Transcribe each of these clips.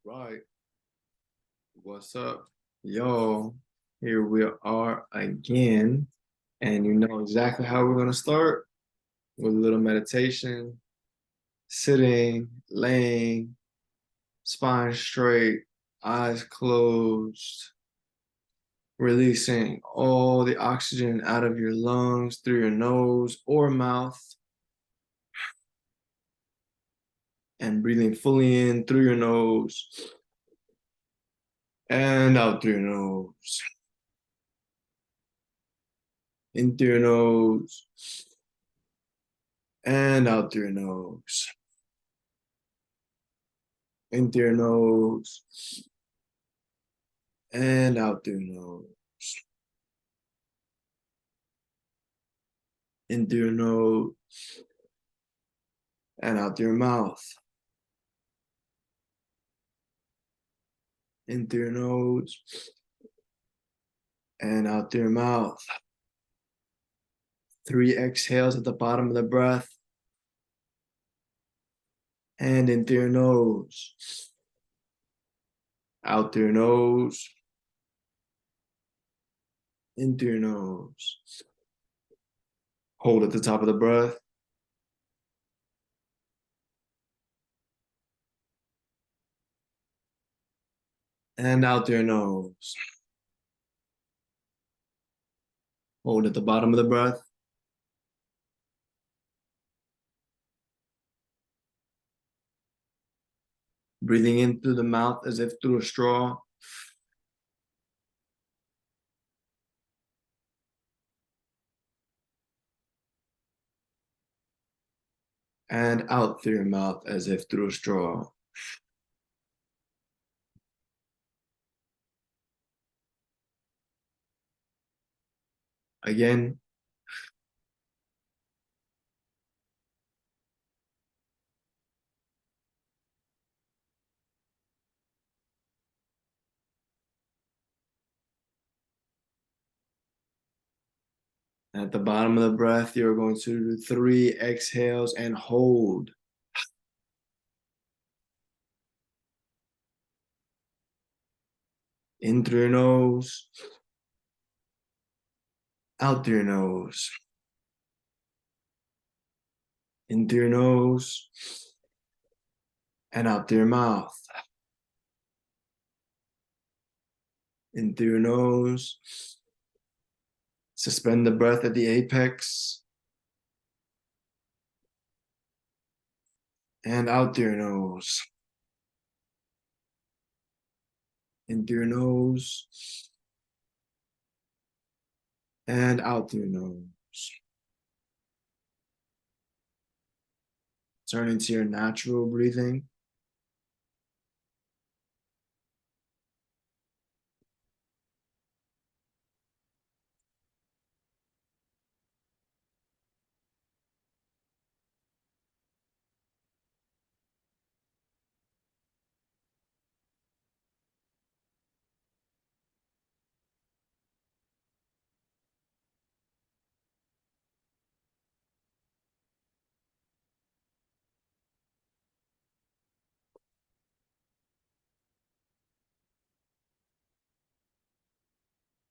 Right. What's up? Yo, here we are again. And you know exactly how we're going to start with a little meditation, sitting, laying, spine straight, eyes closed, releasing all the oxygen out of your lungs through your nose or mouth, and breathing fully in through your nose and out through your nose. In through your nose and out through your nose. In through your nose and out through your nose. In through your nose and out through your mouth. In through your nose and out through your mouth. 3 exhales at the bottom of the breath. And in through your nose. Out through your nose. In through your nose. Hold at the top of the breath. And out through your nose. Hold at the bottom of the breath. Breathing in through the mouth as if through a straw. And out through your mouth as if through a straw. Again. At the bottom of the breath, you're going to do 3 exhales and hold. In through your nose, out through your nose. In through your nose, and out through your mouth. In through your nose. Suspend the breath at the apex. And out through your nose. In through your nose. And out through your nose. Turn into your natural breathing.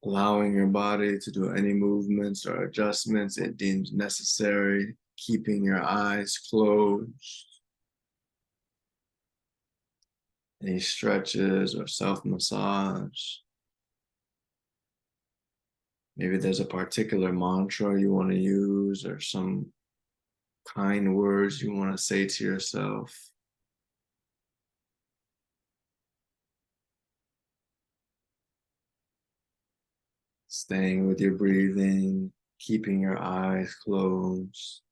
Allowing your body to do any movements or adjustments it deems necessary, keeping your eyes closed. Any stretches or self-massage. Maybe there's a particular mantra you want to use or some kind words you want to say to yourself. Staying with your breathing, keeping your eyes closed.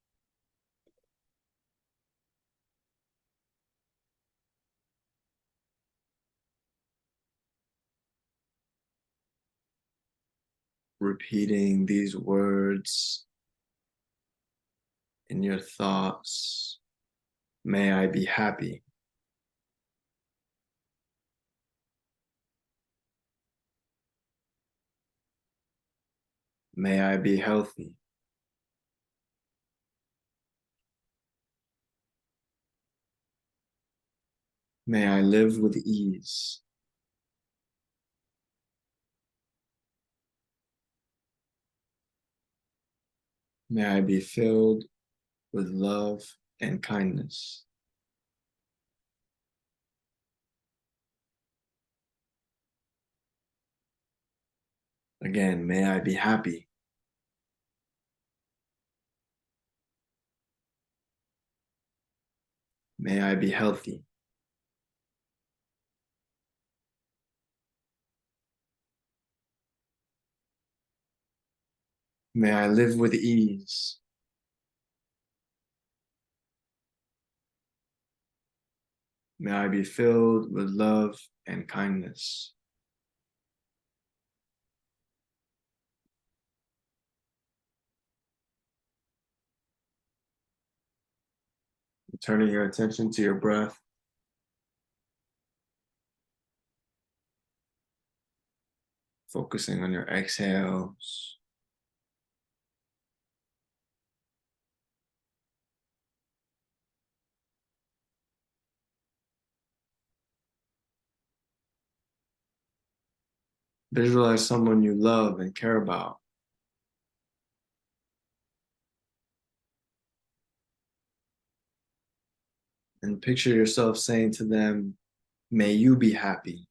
Repeating these words in your thoughts. May I be happy. May I be healthy. May I live with ease. May I be filled with love and kindness. Again, may I be happy. May I be healthy. May I live with ease. May I be filled with love and kindness. Turning your attention to your breath. Focusing on your exhales. Visualize someone you love and care about. And picture yourself saying to them, may you be happy.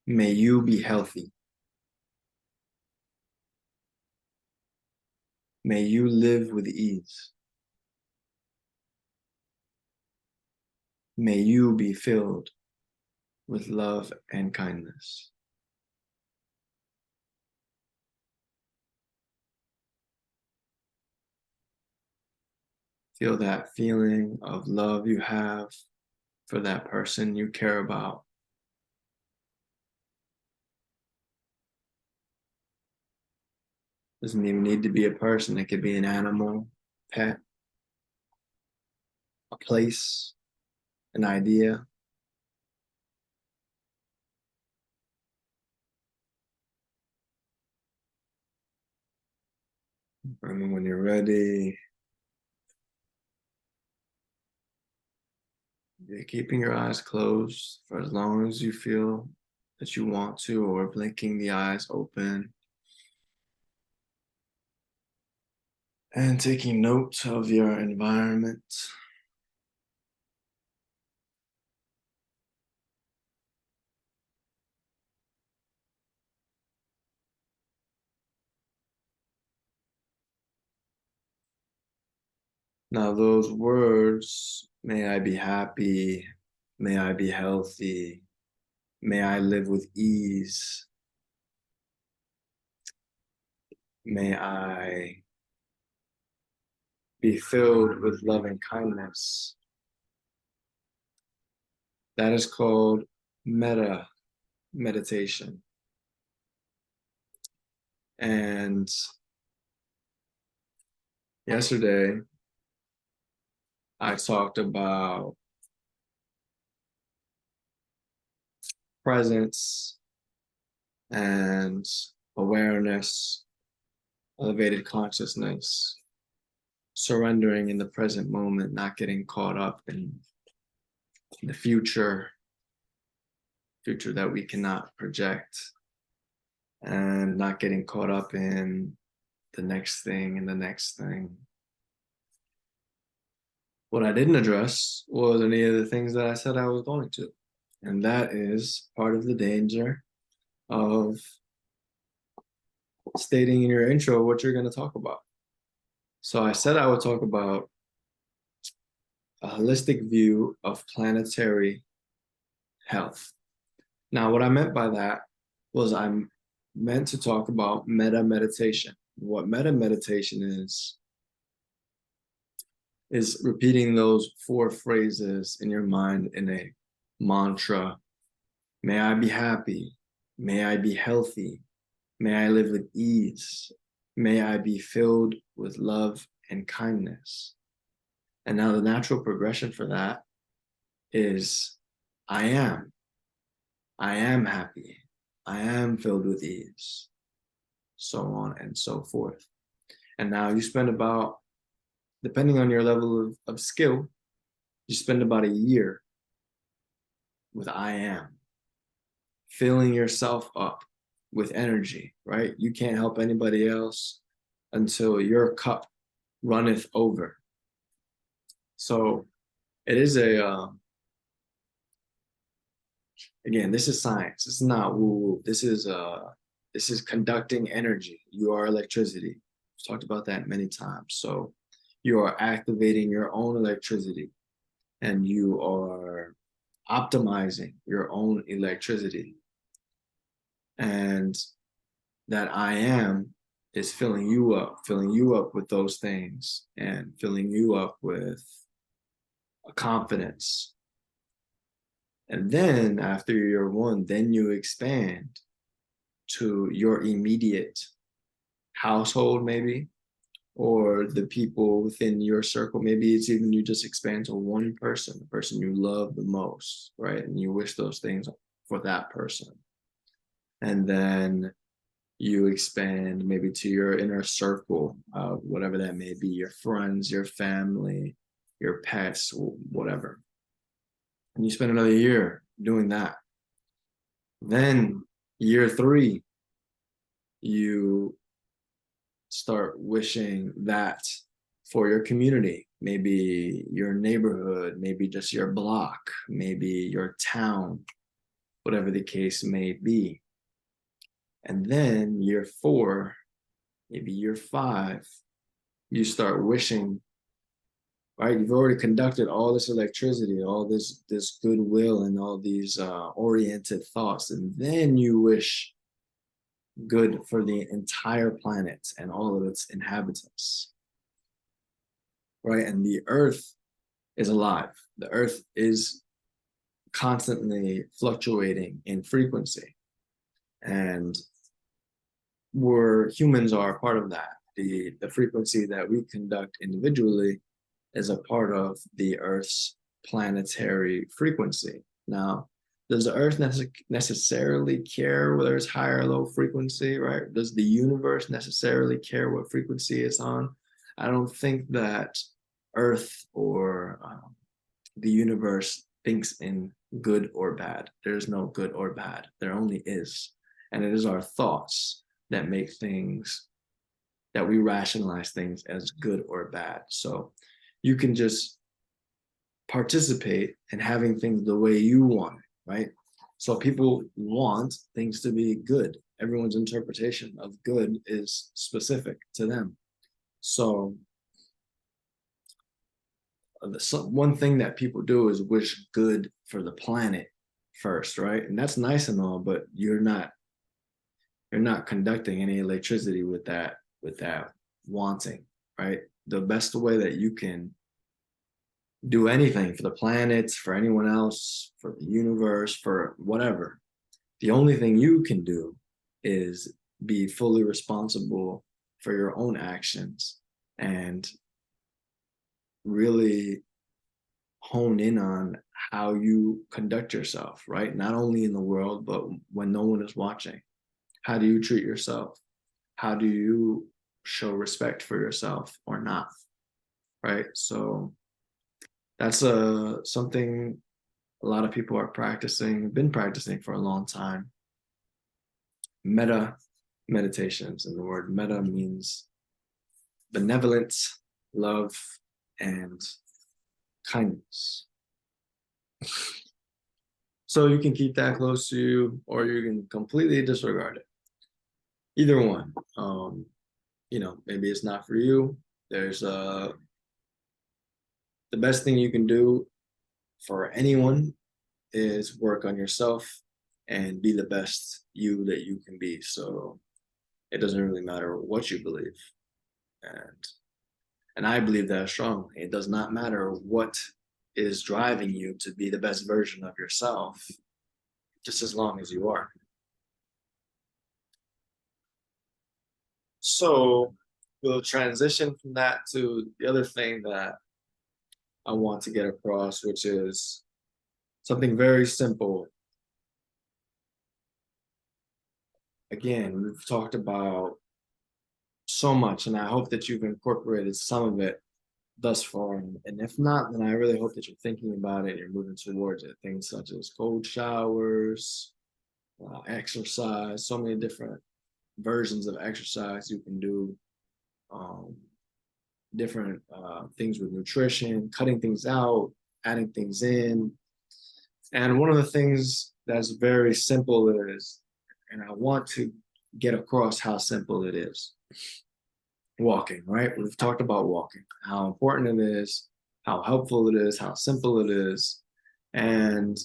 May you be healthy. May you live with ease. May you be filled with love and kindness. Feel that feeling of love you have for that person you care about. Doesn't even need to be a person. It could be an animal, pet, a place, an idea. And when you're ready, you're keeping your eyes closed for as long as you feel that you want to, or blinking the eyes open. And taking note of your environment. Now those words, may I be happy, may I be healthy, may I live with ease, may I be filled with love and kindness. That is called Metta Meditation. And yesterday, I talked about presence and awareness, elevated consciousness, surrendering in the present moment, not getting caught up in the future that we cannot project, and not getting caught up in the next thing and the next thing. What I didn't address was any of the things that I said I was going to. And that is part of the danger of stating in your intro what you're going to talk about. So I said I would talk about a holistic view of planetary health. Now, what I meant by that was I'm meant to talk about metta meditation. What metta meditation is repeating those 4 phrases in your mind in a mantra. May I be happy. May I be healthy. May I live with ease. May I be filled with love and kindness. And now the natural progression for that is I am happy. I am filled with ease. So on and so forth. And now you spend about, depending on your level of skill, You spend about a year with I am, filling yourself up with energy, right? You can't help anybody else until your cup runneth over. So it is again, this is science. This is not woo-woo. This is conducting energy. You are electricity. We've talked about that many times. So you are activating your own electricity and you are optimizing your own electricity. And that I am is filling you up with those things and filling you up with a confidence. And then after you're one, then you expand to your immediate household, maybe, or the people within your circle. Maybe it's even you just expand to one person, the person you love the most, right? And you wish those things for that person. And then you expand maybe to your inner circle, whatever that may be, your friends, your family, your pets, whatever. And you spend another year doing that. Then year 3, you start wishing that for your community, maybe your neighborhood, maybe just your block, maybe your town, whatever the case may be. And then year 4, maybe year 5, you start wishing, right? You've already conducted all this electricity, all this goodwill and all these oriented thoughts. And then you wish good for the entire planet and all of its inhabitants, right? And the earth is alive. The earth is constantly fluctuating in frequency. And humans are a part of that. The frequency that we conduct individually is a part of the Earth's planetary frequency. Now, does the Earth necessarily care whether it's high or low frequency, right? Does the universe necessarily care what frequency it's on? I don't think that Earth or the universe thinks in good or bad. There's no good or bad. There only is. And it is our thoughts that make things, that we rationalize things as good or bad. So you can just participate in having things the way you want it, right? So people want things to be good. Everyone's interpretation of good is specific to them. So one thing that people do is wish good for the planet first, right? And that's nice and all, but you're not conducting any electricity with that wanting, right? The best way that you can do anything for the planet, for anyone else, for the universe, for whatever, the only thing you can do is be fully responsible for your own actions and really hone in on how you conduct yourself, right? Not only in the world, but when no one is watching. How do you treat yourself? How do you show respect for yourself or not, right? So that's something a lot of people are been practicing for a long time. Metta meditations, and the word metta means benevolence, love, and kindness. So you can keep that close to you, or you can completely disregard it. Either one. Maybe it's not for you. There's the best thing you can do for anyone is work on yourself and be the best you that you can be. So it doesn't really matter what you believe. And I believe that strongly. It does not matter what is driving you to be the best version of yourself, just as long as you are. So we'll transition from that to the other thing that I want to get across, which is something very simple. Again, we've talked about so much, and I hope that you've incorporated some of it thus far. And if not, then I really hope that you're thinking about it, you're moving towards it. Things such as cold showers, exercise, so many different versions of exercise you can do, um, different things with nutrition, cutting things out, adding things in. And one of the things that's very simple is, and I want to get across how simple it is, walking, right? We've talked about walking, how important it is, how helpful it is, how simple it is. And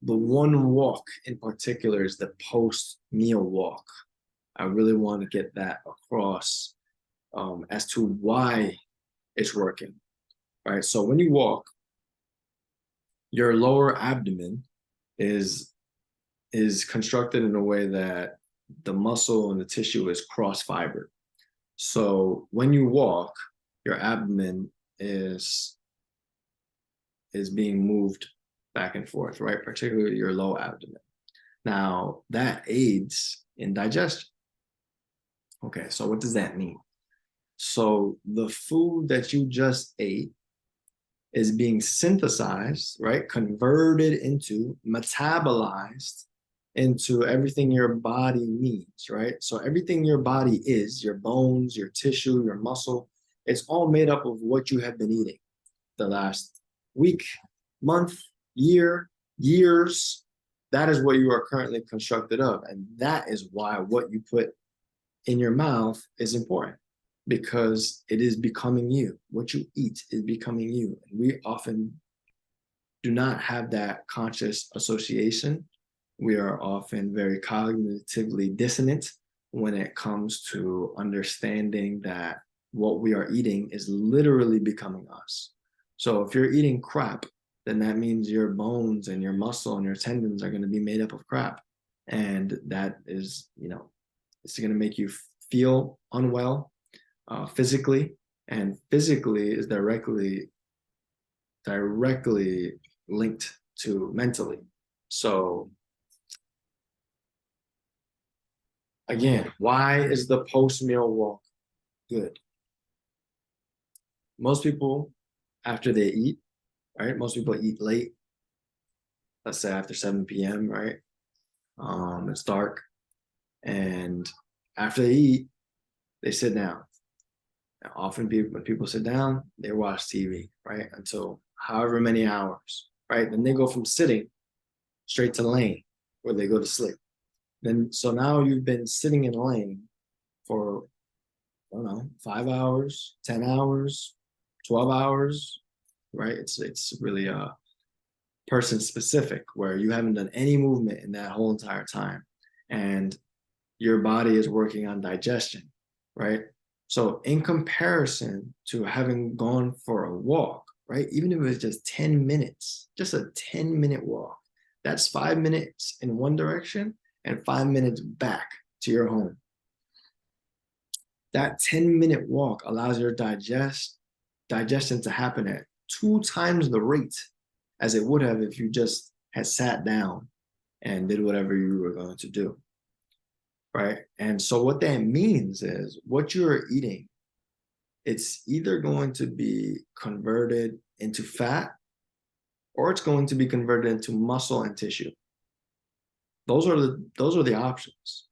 the one walk in particular is the post-meal walk. I really want to get that across, as to why it's working, right? So when you walk, your lower abdomen is constructed in a way that the muscle and the tissue is cross-fibered. So when you walk, your abdomen is being moved back and forth, right? Particularly your low abdomen. Now, that aids in digestion. Okay, so what does that mean? So the food that you just ate is being synthesized, right? Converted into, metabolized into everything your body needs, right? So everything your body is, your bones, your tissue, your muscle, it's all made up of what you have been eating the last week, month, year, years. That is what you are currently constructed of. And that is why what you put in your mouth is important, because it is becoming you. What you eat is becoming you. And we often do not have that conscious association. We are often very cognitively dissonant when it comes to understanding that what we are eating is literally becoming us. So if you're eating crap, then that means your bones and your muscle and your tendons are going to be made up of crap. And that is, it's going to make you feel unwell, physically, and physically is directly linked to mentally. So again, why is the post-meal walk good? Most people, after they eat, right? Most people eat late, let's say after 7 p.m., right? It's dark. And after they eat, they sit down. And often when people sit down, they watch TV, right? Until however many hours, right? Then they go from sitting straight to laying, where they go to sleep. Then, so now you've been sitting and laying for, I don't know, 5 hours, 10 hours, 12 hours, right? It's really person specific, where you haven't done any movement in that whole entire time. And your body is working on digestion, right? So in comparison to having gone for a walk, right? Even if it was just 10 minutes, just a 10-minute walk, that's 5 minutes in one direction and 5 minutes back to your home. That 10-minute walk allows your digestion to happen at 2 times the rate as it would have if you just had sat down and did whatever you were going to do, right? And so what that means is what you're eating, it's either going to be converted into fat or it's going to be converted into muscle and tissue. Those are the options.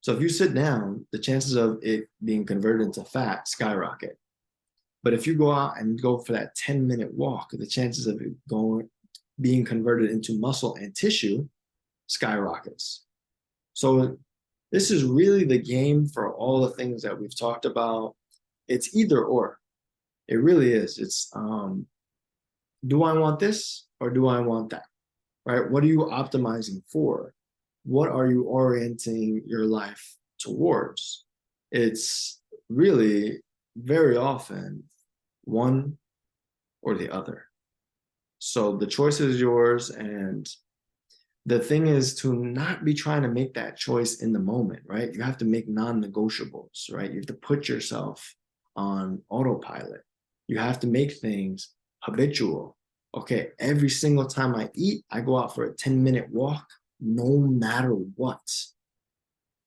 So if you sit down, the chances of it being converted into fat skyrocket. But if you go out and go for that 10-minute walk, the chances of it being converted into muscle and tissue skyrockets. So this is really the game for all the things that we've talked about. It's either or. It really is. It's do I want this or do I want that? Right? What are you optimizing for? What are you orienting your life towards? It's really very often one or the other. So the choice is yours, and the thing is to not be trying to make that choice in the moment, right? You have to make non-negotiables, right? You have to put yourself on autopilot. You have to make things habitual. Okay, every single time I eat, I go out for a 10-minute walk, no matter what,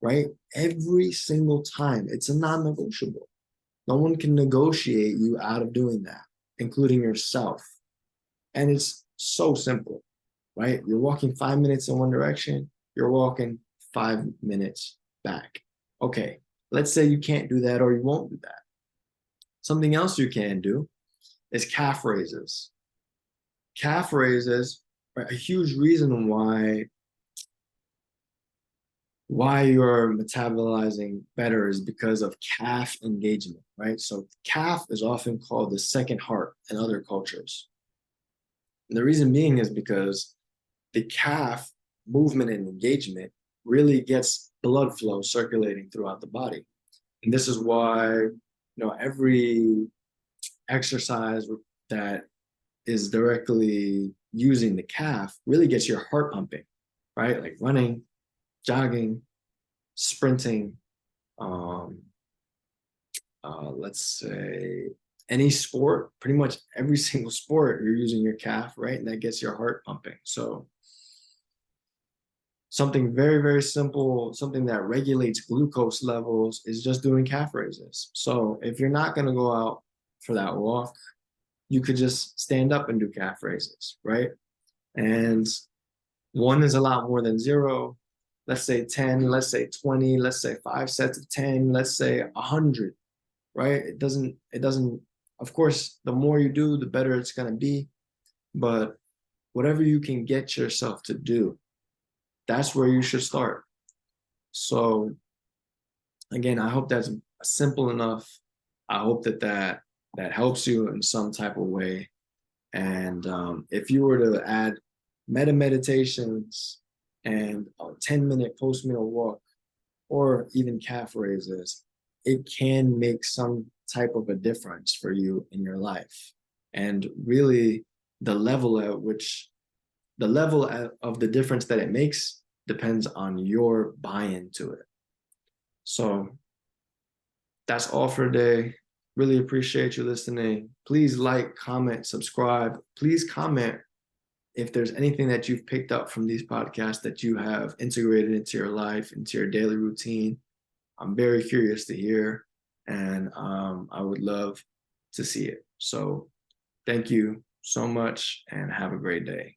right? Every single time, it's a non-negotiable. No one can negotiate you out of doing that, including yourself. And it's so simple, right? You're walking 5 minutes in one direction, you're walking 5 minutes back. Okay, let's say you can't do that or you won't do that. Something else you can do is calf raises. Calf raises are a huge reason why you're metabolizing better is because of calf engagement, right? So calf is often called the second heart in other cultures. And the reason being is because the calf movement and engagement really gets blood flow circulating throughout the body. And this is why, every exercise that is directly using the calf really gets your heart pumping, right? Like running, jogging, sprinting, let's say any sport, pretty much every single sport, you're using your calf, right? And that gets your heart pumping. So something very, very simple, something that regulates glucose levels is just doing calf raises. So if you're not going to go out for that walk, you could just stand up and do calf raises, right? And one is a lot more than zero. Let's say 10, let's say 20, let's say 5 sets of 10, let's say 100, right? It doesn't, of course, the more you do, the better it's going to be. But whatever you can get yourself to do, that's where you should start. So again, I hope that's simple enough. I hope that helps you in some type of way. And if you were to add metta meditations and a 10-minute post-meal walk, or even calf raises, it can make some type of a difference for you in your life. And really, the level of the difference that it makes depends on your buy-in to it. So that's all for today. Really appreciate you listening. Please like, comment, subscribe. Please comment if there's anything that you've picked up from these podcasts that you have integrated into your life, into your daily routine. I'm very curious to hear, and I would love to see it. So thank you so much and have a great day.